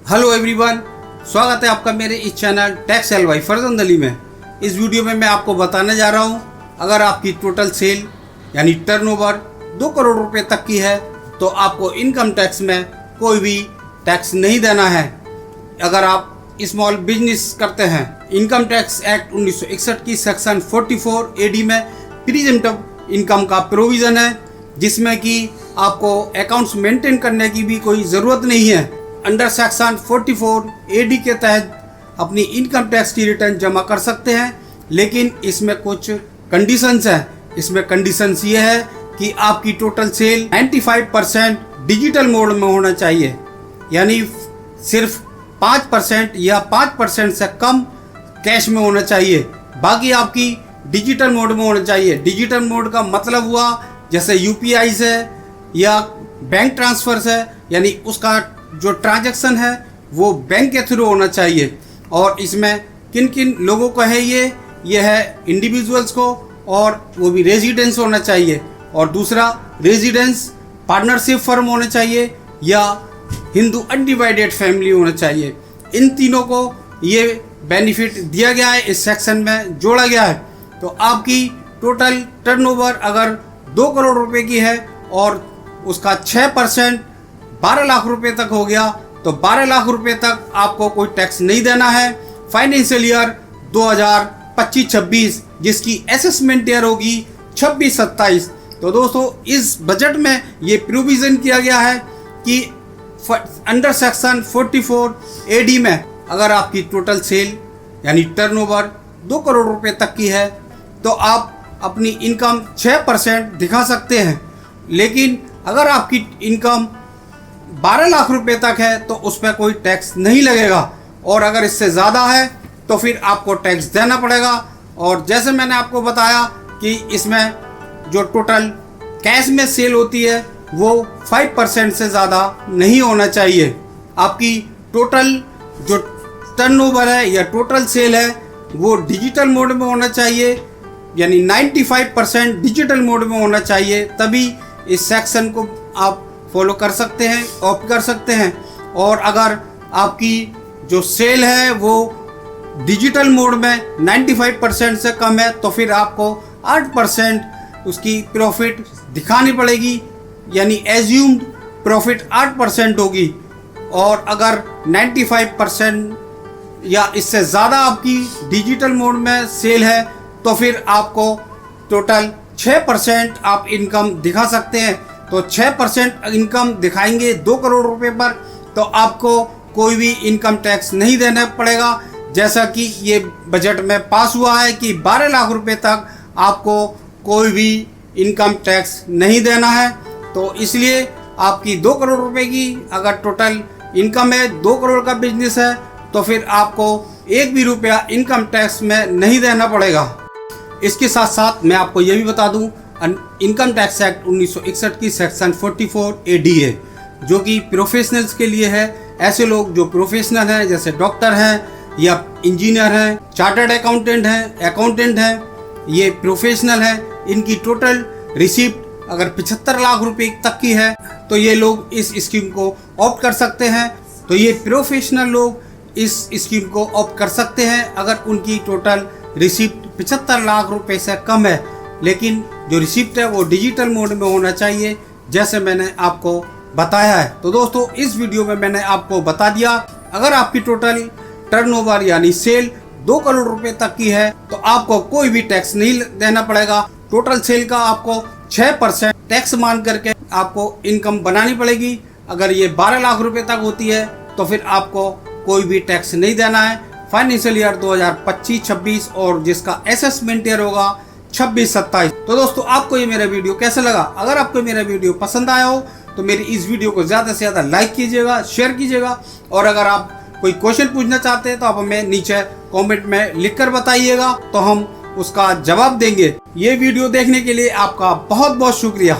Hello everyone, स्वागत है आपका मेरे इस चैनल टैक्स एलवाई फरजंद अली में। इस वीडियो में मैं आपको बताने जा रहा हूं, अगर आपकी टोटल सेल यानी टर्नओवर 2 करोड़ रुपए तक की है तो आपको इनकम टैक्स में कोई भी टैक्स नहीं देना है। अगर आप स्मॉल बिजनेस करते हैं, इनकम टैक्स एक्ट 1961 की सेक्शन 44 AD में प्रीजम्प्टिव इनकम का प्रोविज़न है, जिसमें कि आपको अकाउंट्स मेंटेन करने की भी कोई ज़रूरत नहीं है। अंडर सेक्शन 44 AD के तहत अपनी इनकम टैक्स की रिटर्न जमा कर सकते हैं, लेकिन इसमें कुछ कंडीशंस हैं। इसमें कंडीशंस ये है कि आपकी टोटल सेल 95% डिजिटल मोड में होना चाहिए, यानी सिर्फ 5% या 5% से कम कैश में होना चाहिए, बाकी आपकी डिजिटल मोड में होना चाहिए। डिजिटल मोड का मतलब हुआ जैसे UPI से या बैंक ट्रांसफर से, यानी उसका जो ट्रांजैक्शन है वो बैंक के थ्रू होना चाहिए। और इसमें किन किन लोगों को है ये है इंडिविजुअल्स को, और वो भी रेजिडेंस होना चाहिए। और दूसरा रेजिडेंस पार्टनरशिप फर्म होना चाहिए या हिंदू अनडिवाइडेड फैमिली होना चाहिए। इन तीनों को ये बेनिफिट दिया गया है, इस सेक्शन में जोड़ा गया है। तो आपकी टोटल टर्नओवर अगर 2 करोड़ रुपए की है और उसका 6% 12 लाख रुपए तक हो गया तो 12 लाख रुपए तक आपको कोई टैक्स नहीं देना है। फाइनेंशियल ईयर 2025-26 जिसकी असेसमेंट ईयर होगी 26-27। तो दोस्तों, इस बजट में ये प्रोविज़न किया गया है कि अंडर सेक्शन 44 AD में अगर आपकी टोटल सेल यानी टर्नओवर 2 करोड़ रुपए तक की है तो आप अपनी इनकम 6% दिखा सकते हैं, लेकिन अगर आपकी इनकम 12 लाख रुपए तक है तो उस पर कोई टैक्स नहीं लगेगा, और अगर इससे ज़्यादा है तो फिर आपको टैक्स देना पड़ेगा। और जैसे मैंने आपको बताया कि इसमें जो टोटल कैश में सेल होती है वो 5% से ज़्यादा नहीं होना चाहिए। आपकी टोटल जो टर्नओवर है या टोटल सेल है वो डिजिटल मोड में होना चाहिए, यानी 95% डिजिटल मोड में होना चाहिए, तभी इस सेक्शन को आप फॉलो कर सकते हैं, ऑप्ट कर सकते हैं। और अगर आपकी जो सेल है वो डिजिटल मोड में 95% से कम है तो फिर आपको 8% उसकी प्रॉफिट दिखानी पड़ेगी, यानी एज्यूम्ड प्रॉफिट 8% होगी। और अगर 95% या इससे ज़्यादा आपकी डिजिटल मोड में सेल है तो फिर आपको टोटल 6% आप इनकम दिखा सकते हैं। तो 6% इनकम दिखाएंगे 2 करोड़ रुपए पर तो आपको कोई भी इनकम टैक्स नहीं देना पड़ेगा, जैसा कि ये बजट में पास हुआ है कि 12 लाख रुपए तक आपको कोई भी इनकम टैक्स नहीं देना है। तो इसलिए आपकी 2 करोड़ रुपए की अगर टोटल इनकम है, 2 करोड़ का बिजनेस है, तो फिर आपको 1 भी रुपया इनकम टैक्स में नहीं देना पड़ेगा। इसके साथ साथ मैं आपको ये भी बता दूं, इनकम टैक्स एक्ट 1961 की सेक्शन 44 AD है, जो कि प्रोफेशनल्स के लिए है। ऐसे लोग जो प्रोफेशनल हैं, जैसे डॉक्टर हैं या इंजीनियर हैं, चार्टर्ड अकाउंटेंट हैं, ये प्रोफेशनल हैं। इनकी टोटल रिसिप्ट अगर 75 लाख रुपए तक की है तो ये लोग इस स्कीम को ऑप्ट कर सकते हैं। तो ये प्रोफेशनल लोग इस स्कीम को ऑप्ट कर सकते हैं अगर उनकी टोटल रिसिप्ट 75 लाख रुपए से कम है, लेकिन जो रिसिप्ट है वो डिजिटल मोड में होना चाहिए, जैसे मैंने आपको बताया है। तो दोस्तों, इस वीडियो में मैंने आपको बता दिया, अगर आपकी टोटल टर्नओवर यानी सेल 2 करोड़ रुपए तक की है तो आपको कोई भी टैक्स नहीं देना पड़ेगा। टोटल सेल का आपको 6% टैक्स मान करके आपको इनकम बनानी पड़ेगी। अगर ये 12 लाख रुपए तक होती है तो फिर आपको कोई भी टैक्स नहीं देना है। फाइनेंशियल ईयर 2025-26 और जिसका असेसमेंट ईयर होगा 26-27। तो दोस्तों, आपको ये मेरा वीडियो कैसा लगा? अगर आपको मेरा वीडियो पसंद आया हो तो मेरी इस वीडियो को ज़्यादा से ज़्यादा लाइक कीजिएगा, शेयर कीजिएगा, और अगर आप कोई क्वेश्चन पूछना चाहते हैं तो आप हमें नीचे कमेंट में लिखकर बताइएगा, तो हम उसका जवाब देंगे। ये वीडियो देखने के लिए आपका बहुत बहुत शुक्रिया।